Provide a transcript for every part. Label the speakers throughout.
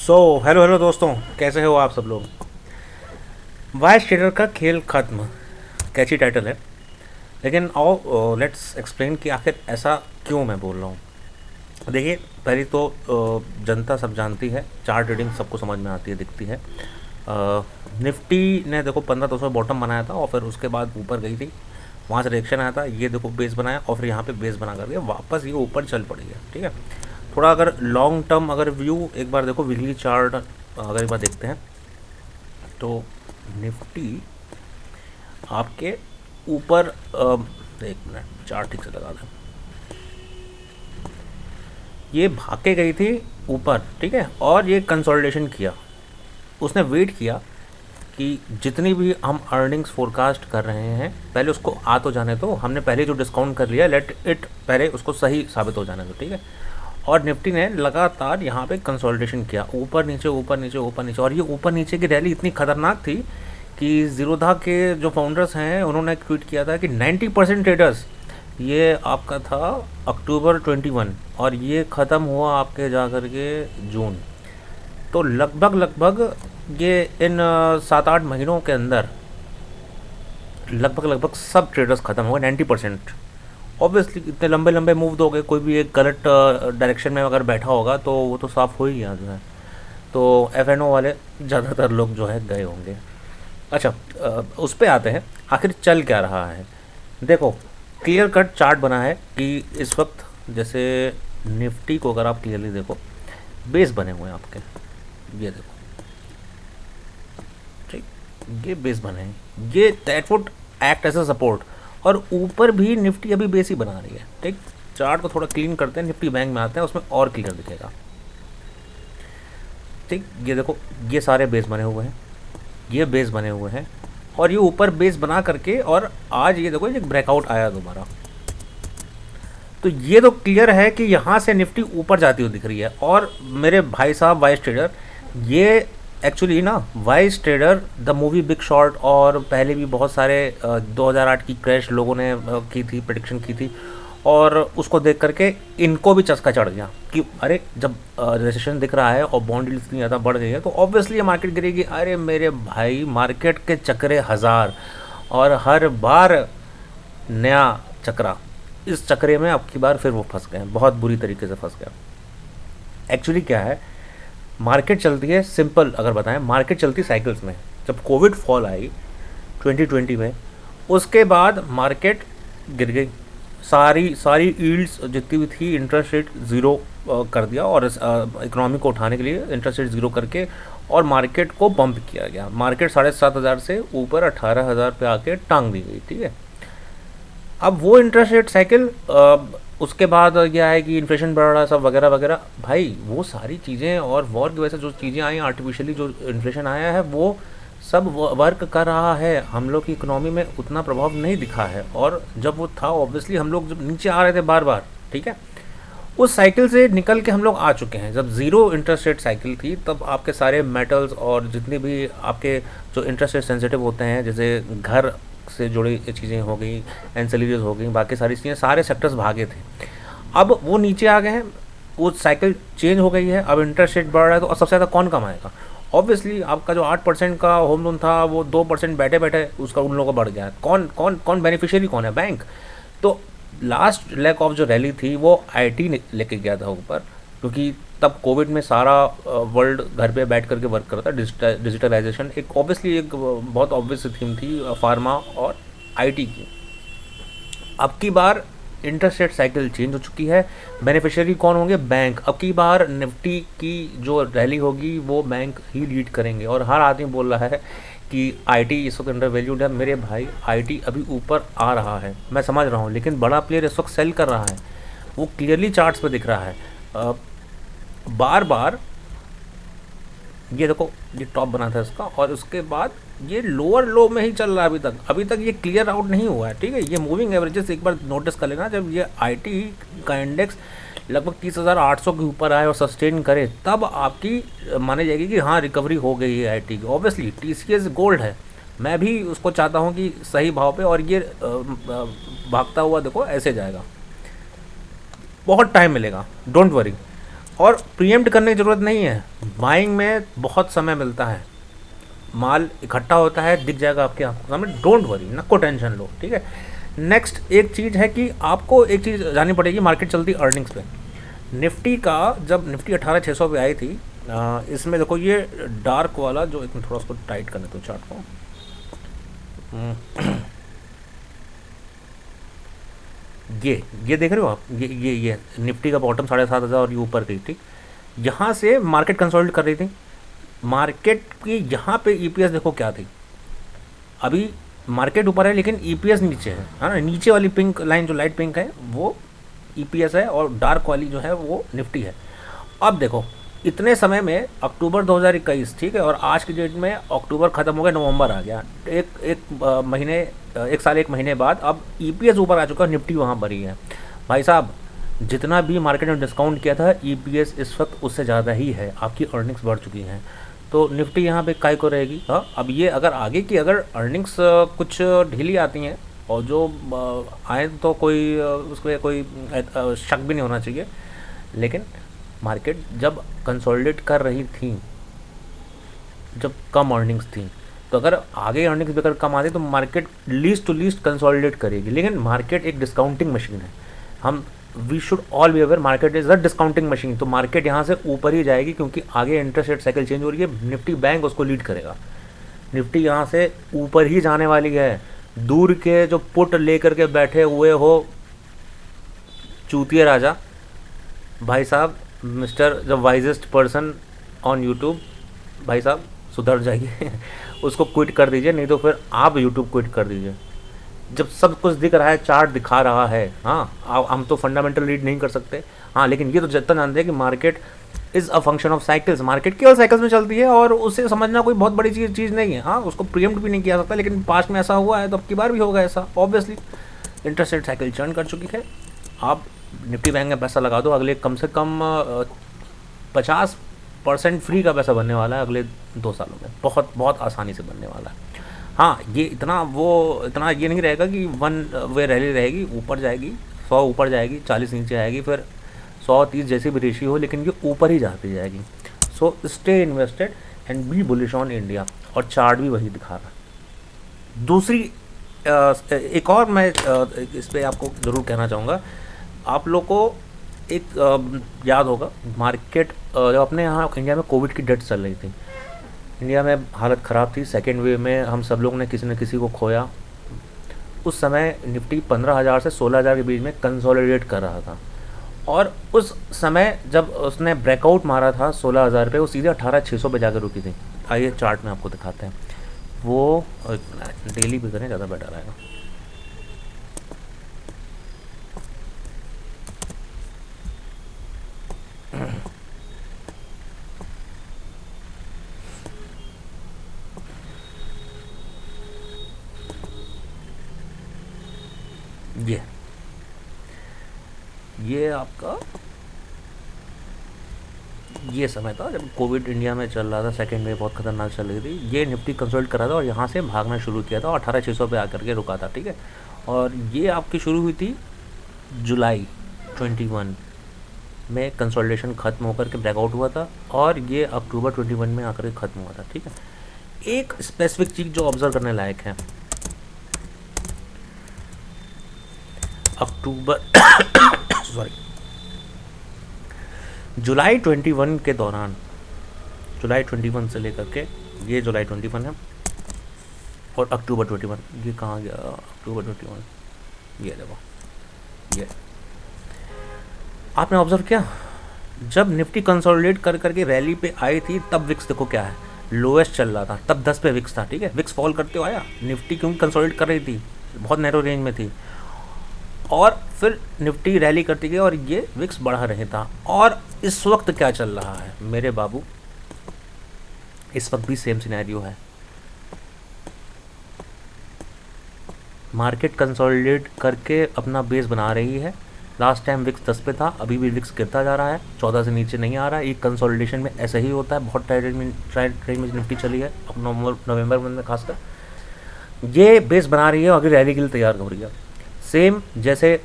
Speaker 1: Hello hello दोस्तों, कैसे हो आप सब लोग। वाइस ट्रेडर का खेल खत्म, कैची टाइटल है। लेकिन आओ लेट्स एक्सप्लेन कि आखिर ऐसा क्यों मैं बोल रहा हूँ। देखिए, पहले तो जनता सब जानती है, चार्ट रीडिंग सबको समझ में आती है, दिखती है। निफ्टी ने देखो 15,200 बॉटम बनाया था और फिर उसके बाद ऊपर गई थी, वहाँ से रिएक्शन आया था, ये देखो बेस बनाया और फिर यहाँ पे बेस बना करके वापस ये ऊपर चल पड़ी है। ठीक है, थोड़ा अगर लॉन्ग टर्म अगर व्यू एक बार देखो, वीकली चार्ट अगर एक बार देखते हैं तो निफ्टी आपके ऊपर एक मिनट चार्ट ठीक से लगा दें, ये भाग के गई थी ऊपर। ठीक है, और ये कंसोलिडेशन किया, उसने वेट किया कि जितनी भी हम अर्निंग्स फोरकास्ट कर रहे हैं पहले उसको आ तो जाने दो, हमने पहले जो डिस्काउंट कर लिया लेट इट पहले उसको सही साबित हो जाने दो। ठीक है, और निफ्टी ने लगातार यहाँ पे कंसोलिडेशन किया, ऊपर नीचे ऊपर नीचे ऊपर नीचे, और ये ऊपर नीचे की रैली इतनी खतरनाक थी कि जीरोधा के जो फाउंडर्स हैं उन्होंने ट्वीट किया था कि 90% ट्रेडर्स, ये आपका था अक्टूबर 21 और ये ख़त्म हुआ आपके जा कर के जून। तो लगभग लगभग ये इन 7-8 महीनों के अंदर लगभग लगभग सब ट्रेडर्स ख़त्म हो गए, 90%। ऑब्वियसली इतने लंबे लंबे मूव दोगे, कोई भी एक गलत डायरेक्शन में अगर बैठा होगा तो वो तो साफ हो ही गया जो है। तो एफ वाले ज़्यादातर लोग जो है गए होंगे। अच्छा, उस पे आते हैं, आखिर चल क्या रहा है। देखो, क्लियर कट चार्ट बना है कि इस वक्त जैसे निफ्टी को अगर आप क्लियरली देखो, बेस बने हुए हैं आपके, ये देखो, ठीक, ये बेस बने हैं, ये that would act as a support, और ऊपर भी निफ्टी अभी बेस ही बना रही है। ठीक, चार्ट को थोड़ा क्लीन करते हैं, निफ्टी बैंक में आते हैं, उसमें और क्लियर दिखेगा। ठीक, ये देखो, ये सारे बेस बने हुए हैं, ये बेस बने हुए हैं, और ये ऊपर बेस बना करके, और आज ये देखो एक ब्रेकआउट आया दोबारा। तो ये तो क्लियर है कि यहाँ से निफ्टी ऊपर जाती हुई दिख रही है। और मेरे भाई साहब वाइस ट्रेडर, ये एक्चुअली ना vice trader the movie big short, और पहले भी बहुत सारे 2008 की क्रैश लोगों ने की थी, प्रेडिक्शन की थी, और उसको देख करके इनको भी चस्का चढ़ गया कि अरे जब रिसेशन दिख रहा है और बॉन्ड यील्ड इतनी ज़्यादा बढ़ गई है तो ऑब्वियसली ये मार्केट गिरेगी। अरे मेरे भाई, मार्केट के चक्रे हज़ार, और हर बार नया चक्रा, इस चक्रे में अब की बार फिर वो फंस गए, बहुत बुरी तरीके से फंस गया। एक्चुअली क्या है, मार्केट चलती है, सिंपल अगर बताएं, मार्केट चलती साइकिल्स में। जब कोविड फॉल आई 2020 में, उसके बाद मार्केट गिर गई, सारी सारी यील्ड्स जितनी भी थी, इंटरेस्ट रेट ज़ीरो कर दिया, और इकोनॉमी को उठाने के लिए इंटरेस्ट रेट ज़ीरो करके और मार्केट को बम्प किया गया। मार्केट 7,500 से ऊपर 18,000 पे आके टांग दी गई। ठीक है, अब वो इंटरेस्ट रेट साइकिल, उसके बाद क्या है कि इन्फ्लेशन बढ़ रहा है, सब वगैरह वगैरह। भाई वो सारी चीज़ें और वॉर की वजह से जो चीज़ें आई, आर्टिफिशियली जो इन्फ्लेशन आया है, वो सब वर्क कर रहा है, हम लोग की इकोनॉमी में उतना प्रभाव नहीं दिखा है। और जब वो था, ऑब्वियसली हम लोग जब नीचे आ रहे थे बार बार, ठीक है, उस साइकिल से निकल के हम लोग आ चुके हैं। जब ज़ीरो इंटरेस्ट रेट साइकिल थी तब आपके सारे मेटल्स और जितने भी आपके जो इंटरेस्ट रेट सेंसिटिव होते हैं, जैसे घर से जुड़ी चीज़ें हो गई, एंसेलरीज हो गई, बाकी सारी चीज़ें, सारे सेक्टर्स भागे थे। अब वो नीचे आ गए हैं, वो साइकिल चेंज हो गई है, अब इंटरेस्ट रेट बढ़ रहा है, तो सबसे ज़्यादा कौन कमाएगा। ऑब्वियसली आपका जो 8% का होम लोन था वो 2% बैठे बैठे उसका उन लोगों का बढ़ गया है। कौन कौन कौन बेनिफिशियरी कौन है, बैंक। तो लास्ट लेग ऑफ जो रैली थी वो आईटी लेके गया था ऊपर, क्योंकि तब कोविड में सारा वर्ल्ड घर पे बैठ करके वर्क कर रहा था, डिजिटलाइजेशन एक ऑब्वियसली एक बहुत ऑब्वियस थीम थी फार्मा और आईटी की। अब की बार इंटरेस्ट रेट साइकिल चेंज हो चुकी है, बेनिफिशियरी कौन होंगे, बैंक। अब की बार निफ्टी की जो रैली होगी वो बैंक ही लीड करेंगे, और हर आदमी बोल रहा है कि आईटी इस वक्त अंडर वैल्यूड है। मेरे भाई, आईटी अभी ऊपर आ रहा है, मैं समझ रहा हूँ, लेकिन बड़ा प्लेयर इस वक्त सेल कर रहा है, वो क्लियरली चार्ट्स पे दिख रहा है। बार बार ये देखो, ये टॉप बना था इसका, और उसके बाद ये लोअर लो में ही चल रहा है अभी तक ये क्लियर आउट नहीं हुआ है। ठीक है, ये मूविंग एवरेजेस एक बार नोटिस कर लेना, जब ये आईटी का इंडेक्स लगभग 30,800 के ऊपर आए और सस्टेन करे, तब आपकी मानी जाएगी कि हाँ रिकवरी हो गई है आईटी की। ऑब्वियसली टीसीएस गोल्ड है, मैं भी उसको चाहता हूँ कि सही भाव पे, और ये भागता हुआ देखो ऐसे जाएगा, बहुत टाइम मिलेगा, डोंट वरी। और प्रीएम्प्ट करने की ज़रूरत नहीं है, बाइंग में बहुत समय मिलता है, माल इकट्ठा होता है, दिख जाएगा आपके आंखों सामने, डोंट वरी, ना को टेंशन लो, ठीक है। नेक्स्ट एक चीज़ है कि आपको एक चीज़ जाननी पड़ेगी, मार्केट चलती अर्निंग्स पे। निफ्टी का जब निफ्टी 18,600 पे आई थी, इसमें देखो ये डार्क वाला जो, एक मिनट थोड़ा उसको टाइट करने दो चार्ट को। ये देख रहे हो आप, ये निफ्टी का बॉटम 7,500 और ये ऊपर गई, ठीक। यहाँ से मार्केट कंसोलिडेट कर रही थी, मार्केट की यहाँ पे ईपीएस देखो क्या थी। अभी मार्केट ऊपर है लेकिन ईपीएस नीचे है ना, नीचे वाली पिंक लाइन जो लाइट पिंक है वो ईपीएस है और डार्क वाली जो है वो निफ्टी है। अब देखो इतने समय में अक्टूबर 2021, ठीक है, और आज की डेट में अक्टूबर ख़त्म हो गया, नवंबर आ गया, महीने, एक साल 1 महीने बाद अब ईपीएस ऊपर आ चुका है, निफ्टी वहाँ भरी है। भाई साहब जितना भी मार्केट में डिस्काउंट किया था, ईपीएस इस वक्त उससे ज़्यादा ही है, आपकी अर्निंग्स बढ़ चुकी हैं, तो निफ्टी यहाँ पे काय को रहेगी। हाँ, अब ये अगर आगे की अगर अर्निंग्स कुछ ढीली आती हैं और जो आए तो कोई उसको कोई शक भी नहीं होना चाहिए, लेकिन मार्केट जब कंसोलिडेट कर रही थी, जब कम अर्निंग्स थी, तो अगर आगे अर्निंग्स भी अगर कम आती तो market least to least consolidate करेगी। लेकिन मार्केट एक डिस्काउंटिंग मशीन है, हम we should all be aware, market is a discounting machine. तो मार्केट यहाँ से ऊपर ही जाएगी क्योंकि आगे इंटरेस्ट रेट साइकिल चेंज हो रही है, निफ्टी बैंक उसको लीड करेगा, निफ्टी यहाँ से ऊपर ही जाने वाली है। दूर के जो पुट लेकर के बैठे हुए हो चूतिया राजा, भाई साहब, mister the wisest person on YouTube, भाई साहब सुधर जाइए उसको क्विट कर दीजिए, नहीं तो फिर आप यूट्यूब क्विट कर दीजिए। जब सब कुछ दिख रहा है, चार्ट दिखा रहा है, हाँ हम तो फंडामेंटल रीड नहीं कर सकते, हाँ, लेकिन ये तो जितना जानते हैं कि market is a function of cycles, market केवल साइकिल्स में चलती है और उसे समझना कोई बहुत बड़ी चीज़ नहीं है। हाँ, उसको प्रीएम्प्ट भी नहीं किया सकता, लेकिन पास्ट में ऐसा हुआ है तो अब की बार भी होगा ऐसा, obviously. Interest rate cycle churn कर चुकी है, आप निफ्टी बैंक में पैसा लगा दो, अगले कम से कम 50% फ्री का पैसा बनने वाला है अगले 2 सालों में, बहुत बहुत आसानी से बनने वाला है। हाँ, ये इतना ये नहीं रहेगा कि वन वे रैली रहेगी, ऊपर जाएगी, 100 ऊपर जाएगी, 40 नीचे आएगी, फिर 100-30 जैसी भी रेशियो हो, लेकिन ये ऊपर ही जाती जाएगी। So stay invested and B bullish on India, और चार्ट भी वही दिखा रहा है। दूसरी एक और मैं इस पर आपको ज़रूर कहना चाहूँगा, आप लोग को एक याद होगा, मार्केट जब अपने यहाँ इंडिया में कोविड की डेथ चल रही थी, इंडिया में हालत ख़राब थी, सेकेंड वेव में हम सब लोग ने किसी न किसी को खोया, उस समय निफ्टी 15,000 से 16,000 के बीच में कंसोलिडेट कर रहा था, और उस समय जब उसने ब्रेकआउट मारा था 16,000 पे, वो सीधे 18,600 पे जाकर रुकी थी। आइए चार्ट में आपको दिखाते हैं, वो डेली भी करें, ज़्यादा बेटर आएगा। ये आपका ये समय था जब कोविड इंडिया में चल रहा था, सेकेंड वेव बहुत खतरनाक चल रही थी, ये निफ्टी कंसोलिडेट करा था और यहाँ से भागना शुरू किया था और 18,600 पे आकर के रुका था, ठीक है। और ये आपकी शुरू हुई थी जुलाई 21 में, कंसोलिडेशन ख़त्म होकर के ब्रेकआउट हुआ था, और ये अक्टूबर 21 में आकर के ख़त्म हुआ था, ठीक है। एक स्पेसिफिक चीज़ जो ऑब्जर्व करने लायक है, अक्टूबर सॉरी जुलाई 21 के दौरान, जुलाई 21 से लेकर के, ये जुलाई 21 है और अक्टूबर 21, ये कहाँ गया अक्टूबर 21, ये देखो, ये आपने ऑब्जर्व किया, जब निफ्टी कंसोलिडेट कर करके रैली पे आई थी, तब विक्स देखो क्या है, लोएस्ट चल रहा था, तब 10 पे विक्स था, ठीक है। विक्स फॉल करते हुए आया, निफ्टी क्योंकि कंसोलिडेट कर रही थी, बहुत नैरो रेंज में थी, और फिर निफ्टी रैली करती गई और ये विक्स बढ़ा रहे था। और इस वक्त क्या चल रहा है मेरे बाबू, इस वक्त भी सेम सिनेरियो है, मार्केट कंसोलिडेट करके अपना बेस बना रही है। लास्ट टाइम विक्स 10 पे था, अभी भी विक्स गिरता जा रहा है, 14 से नीचे नहीं आ रहा है। ये कंसोलिडेशन में ऐसा ही होता है, बहुत ट्रेड में निफ्टी चली है नवंबर में खासकर, ये बेस बना रही है और आगे रैली के लिए तैयार हो रही है। सेम जैसे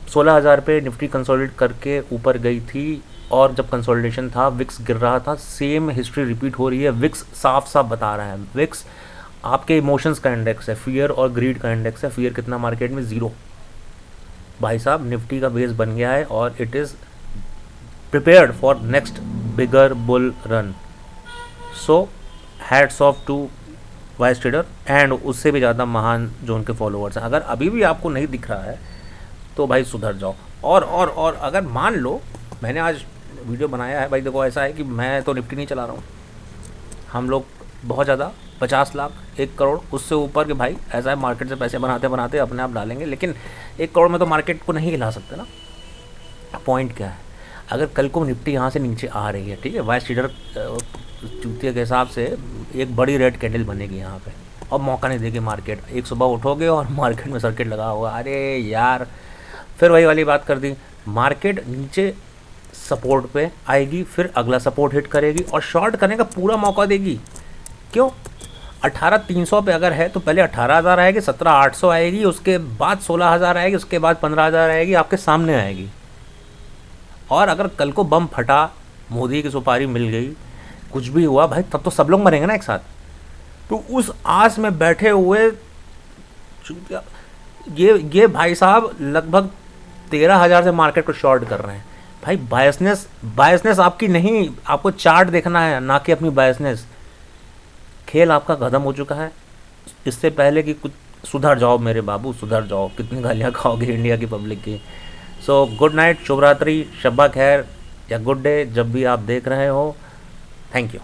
Speaker 1: 16,000 पे निफ्टी कंसोलिडेट करके ऊपर गई थी और जब कंसोलिडेशन था विक्स गिर रहा था, सेम हिस्ट्री रिपीट हो रही है। विक्स साफ साफ बता रहा है, विक्स आपके इमोशंस का इंडेक्स है, फियर और ग्रीड का इंडेक्स है। फियर कितना मार्केट में? 0। भाई साहब निफ्टी का बेस बन गया है और it is prepared for next bigger bull run. So hats off to wise trader and उससे भी ज़्यादा महान जो उनके फॉलोअर्स हैं। अगर अभी भी आपको नहीं दिख रहा है तो भाई सुधर जाओ। और अगर मान लो मैंने आज वीडियो बनाया है, भाई देखो ऐसा है कि मैं तो निफ्टी नहीं चला रहा हूँ, हम लोग बहुत ज़्यादा 50 लाख 1 करोड़ उससे ऊपर के भाई ऐसा है, मार्केट से पैसे बनाते बनाते अपने आप डालेंगे, लेकिन 1 करोड़ में तो मार्केट को नहीं हिला सकते ना। पॉइंट क्या है, अगर कल को निफ्टी यहाँ से नीचे आ रही है, ठीक है, वाइस ट्रेडर चूतिया के हिसाब से एक बड़ी रेड कैंडल बनेगी यहाँ पे और मौका नहीं देगी मार्केट। एक सुबह उठोगे और मार्केट में सर्किट लगा होगा, अरे यार फिर वही वाली बात कर दी। मार्केट नीचे सपोर्ट पे आएगी, फिर अगला सपोर्ट हिट करेगी और शॉर्ट करने का पूरा मौका देगी। क्यों? 18,300 पे अगर है तो पहले 18,000 आएगी, 17,800 आएगी, उसके बाद 16,000 आएगी, उसके बाद 15,000 आएगी, आपके सामने आएगी। और अगर कल को बम फटा, मोदी की सुपारी मिल गई, कुछ भी हुआ भाई, तब तो सब लोग मरेंगे ना एक साथ। तो उस आस में बैठे हुए ये भाई साहब लगभग 13,000 से मार्केट को शॉर्ट कर रहे हैं। भाई बायसनेस आपकी नहीं, आपको चार्ट देखना है, ना कि अपनी बायसनेस। खेल आपका खत्म हो चुका है। इससे पहले कि कुछ सुधर जाओ मेरे बाबू, सुधर जाओ। कितनी गालियाँ खाओगे इंडिया की पब्लिक की। सो गुड नाइट, शुभ रात्रि, शब्बा खैर या गुड डे, जब भी आप देख रहे हो। Thank you.